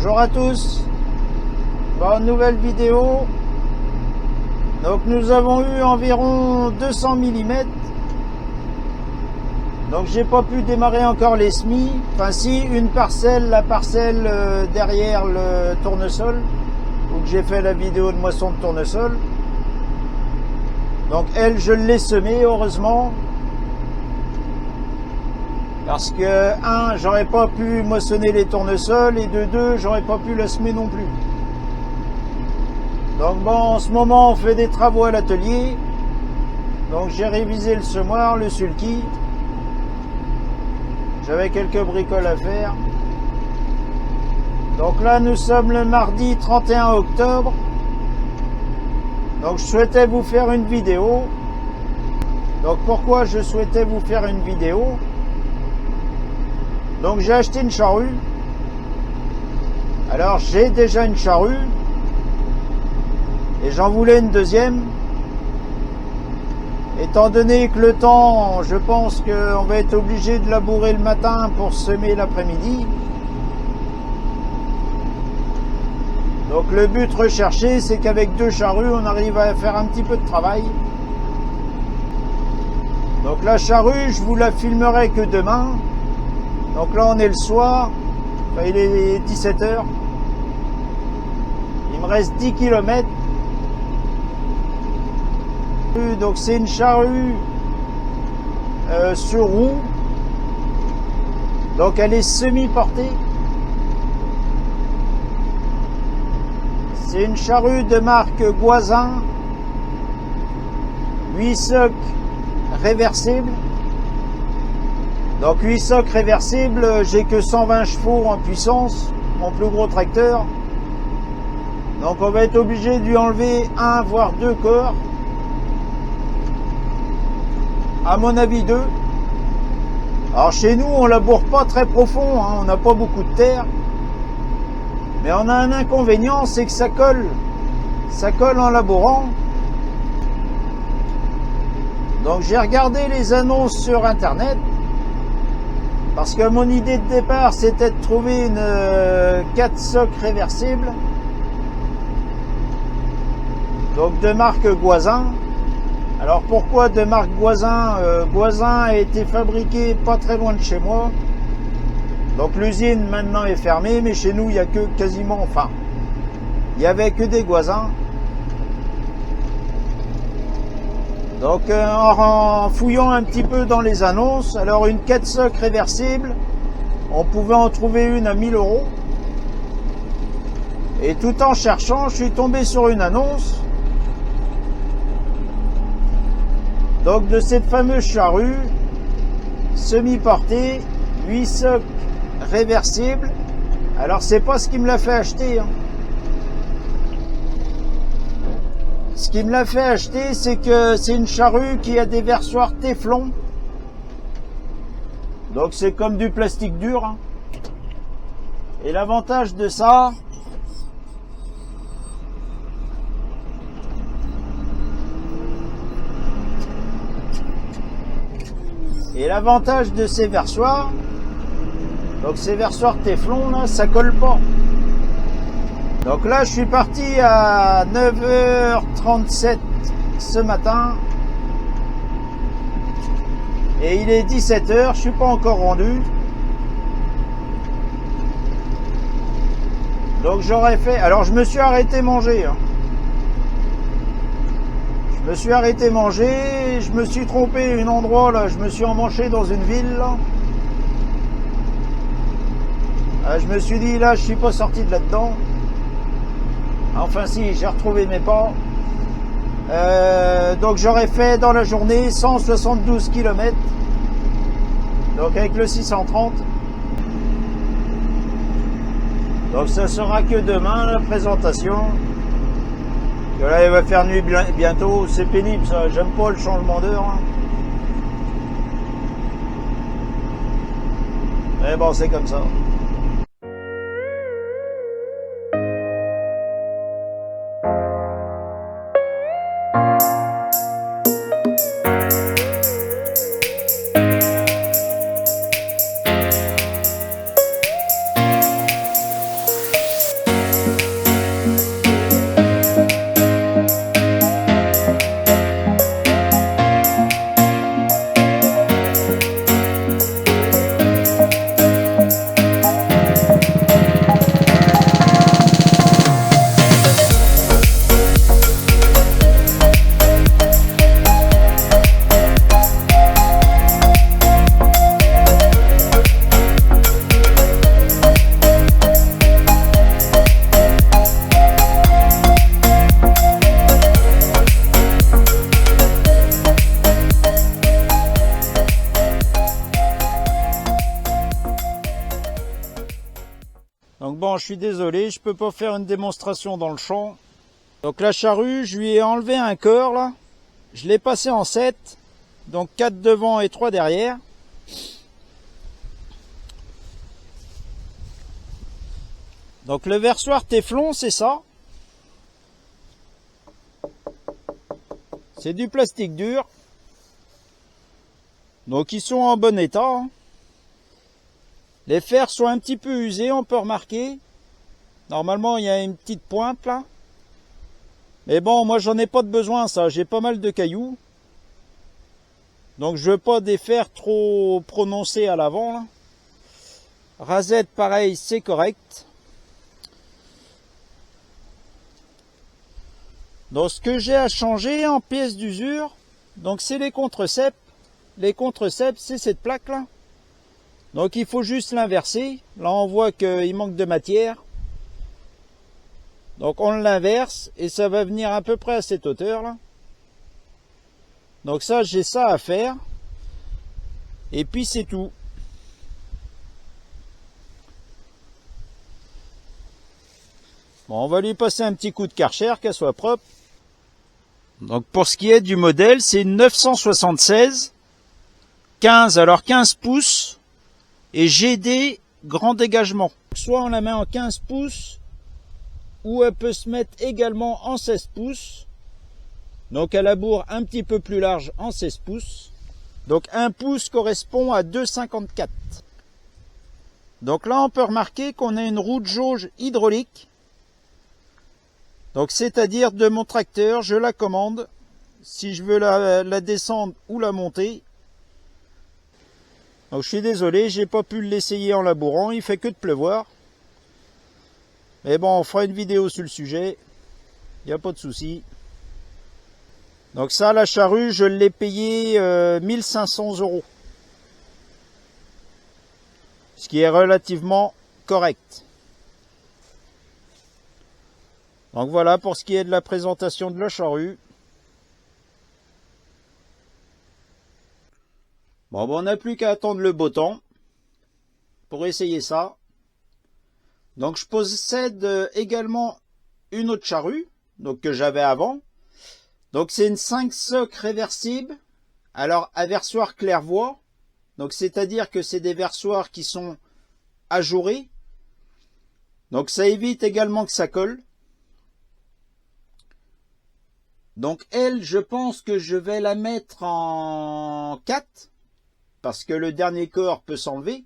Bonjour à tous, bonne nouvelle vidéo. Donc nous avons eu environ 200 mm. Donc j'ai pas pu démarrer encore les semis. Enfin si, une parcelle, la parcelle derrière le tournesol, où j'ai fait la vidéo de moisson de tournesol. Donc elle, je l'ai semée heureusement. Parce que, un, j'aurais pas pu moissonner les tournesols, et de deux, j'aurais pas pu la semer non plus. Donc bon, en ce moment, on fait des travaux à l'atelier. Donc j'ai révisé le semoir, le sulky. J'avais quelques bricoles à faire. Donc là, nous sommes le mardi 31 octobre. Donc je souhaitais vous faire une vidéo. Donc pourquoi je souhaitais vous faire une vidéo? Donc j'ai acheté une charrue. Alors j'ai déjà une charrue. Et j'en voulais une deuxième. Étant donné que le temps, je pense qu'on va être obligé de labourer le matin pour semer l'après-midi. Donc le but recherché, c'est qu'avec deux charrues, on arrive à faire un petit peu de travail. Donc la charrue, je vous la filmerai que demain. Donc là, on est le soir. Enfin, il est 17 h. Il me reste 10 km. Donc c'est une charrue sur roue. Donc elle est semi-portée. C'est une charrue de marque Goisin. 8 socs réversibles. Donc 8 socs réversibles, j'ai que 120 chevaux en puissance, mon plus gros tracteur. Donc on va être obligé de lui enlever un voire deux corps. À mon avis deux. Alors chez nous on laboure pas très profond, hein, on n'a pas beaucoup de terre. Mais on a un inconvénient, c'est que ça colle. Ça colle en labourant. Donc j'ai regardé les annonces sur internet. Parce que mon idée de départ, c'était de trouver une 4 socs réversibles. Donc de marque Goisin. Alors pourquoi de marque Goisin? Goisin a été fabriqué pas très loin de chez moi. Donc l'usine maintenant est fermée, mais chez nous il n'y a que quasiment, enfin, il n'y avait que des Goisins. Donc en fouillant un petit peu dans les annonces, alors une 4 socs réversible, on pouvait en trouver une à 1000 €. Et tout en cherchant, je suis tombé sur une annonce. Donc de cette fameuse charrue, semi-portée, 8 socs réversibles. Alors c'est pas ce qui me l'a fait acheter, hein. Ce qui me l'a fait acheter, c'est que c'est une charrue qui a des versoirs téflon. Donc c'est comme du plastique dur, hein. Et l'avantage de ça, ces versoirs, donc ces versoirs téflon là, ça colle pas. Donc là, je suis parti à 9 h 37 ce matin. Et il est 17 h, je suis pas encore rendu. Donc j'aurais fait... Alors je me suis arrêté manger, hein. Je me suis arrêté manger, je me suis trompé un endroit là, je me suis emmanché dans une ville là. Je me suis dit là, je suis pas sorti de là-dedans. Enfin si, j'ai retrouvé mes pas. Donc j'aurais fait dans la journée 172 km. Donc avec le 630. Donc ça sera que demain la présentation. Et là il va faire nuit bientôt. C'est pénible ça, j'aime pas le changement d'heure, hein. Mais bon, c'est comme ça. non, je suis désolé, je peux pas faire une démonstration dans le champ. Donc la charrue, je lui ai enlevé un corps là. Je l'ai passé en 7. Donc 4 devant et 3 derrière. Donc le versoir téflon, c'est ça. C'est du plastique dur. Donc ils sont en bon état, hein. Les fers sont un petit peu usés, on peut remarquer. Normalement, il y a une petite pointe là. Mais bon, moi j'en ai pas de besoin, ça. J'ai pas mal de cailloux. Donc je veux pas des fers trop prononcés à l'avant là. Rasette, pareil, c'est correct. Donc ce que j'ai à changer en pièces d'usure, donc c'est les contrecepts. Les contrecepts, c'est cette plaque là. Donc il faut juste l'inverser. Là on voit qu'il manque de matière. Donc on l'inverse et ça va venir à peu près à cette hauteur là. Donc ça, j'ai ça à faire. Et puis c'est tout. Bon, on va lui passer un petit coup de Karcher, qu'elle soit propre. Donc pour ce qui est du modèle, c'est une 976 15, alors 15 pouces et GD grand dégagement. Soit on la met en 15 pouces ou elle peut se mettre également en 16 pouces. Donc à la bourre un petit peu plus large en 16 pouces. Donc 1 pouce correspond à 2,54. Donc là on peut remarquer qu'on a une roue de jauge hydraulique. Donc c'est-à-dire de mon tracteur, je la commande si je veux la descendre ou la monter. Donc je suis désolé, j'ai pas pu l'essayer en labourant, il fait que de pleuvoir. Mais bon, on fera une vidéo sur le sujet, il n'y a pas de souci. Donc ça, la charrue, je l'ai payé 1500 €. Ce qui est relativement correct. Donc voilà pour ce qui est de la présentation de la charrue. Bon, on n'a plus qu'à attendre le beau temps pour essayer ça. Donc je possède également une autre charrue, donc que j'avais avant. Donc c'est une 5 socs réversible. Alors à versoir claire-voie. Donc c'est-à-dire que c'est des versoirs qui sont ajourés. Donc ça évite également que ça colle. Donc elle, je pense que je vais la mettre en 4. Parce que le dernier corps peut s'enlever.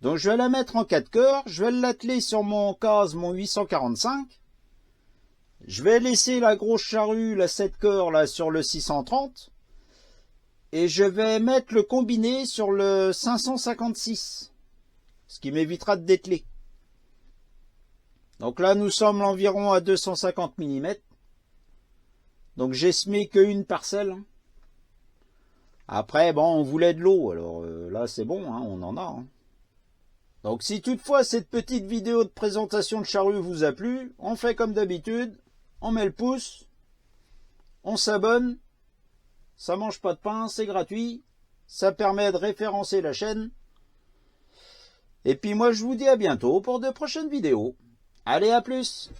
Donc je vais la mettre en 4 corps. Je vais l'atteler sur mon case, mon 845. Je vais laisser la grosse charrue, la 7 corps, là, sur le 630. Et je vais mettre le combiné sur le 556. Ce qui m'évitera de dételer. Donc là, nous sommes environ à 250 mm. Donc j'ai semé qu'une parcelle. Après, bon, on voulait de l'eau. Alors là, c'est bon, hein, on en a. Hein. Donc si toutefois cette petite vidéo de présentation de charrue vous a plu, on fait comme d'habitude. On met le pouce, on s'abonne, ça mange pas de pain, c'est gratuit, ça permet de référencer la chaîne. Et puis moi je vous dis à bientôt pour de prochaines vidéos. Allez, à plus!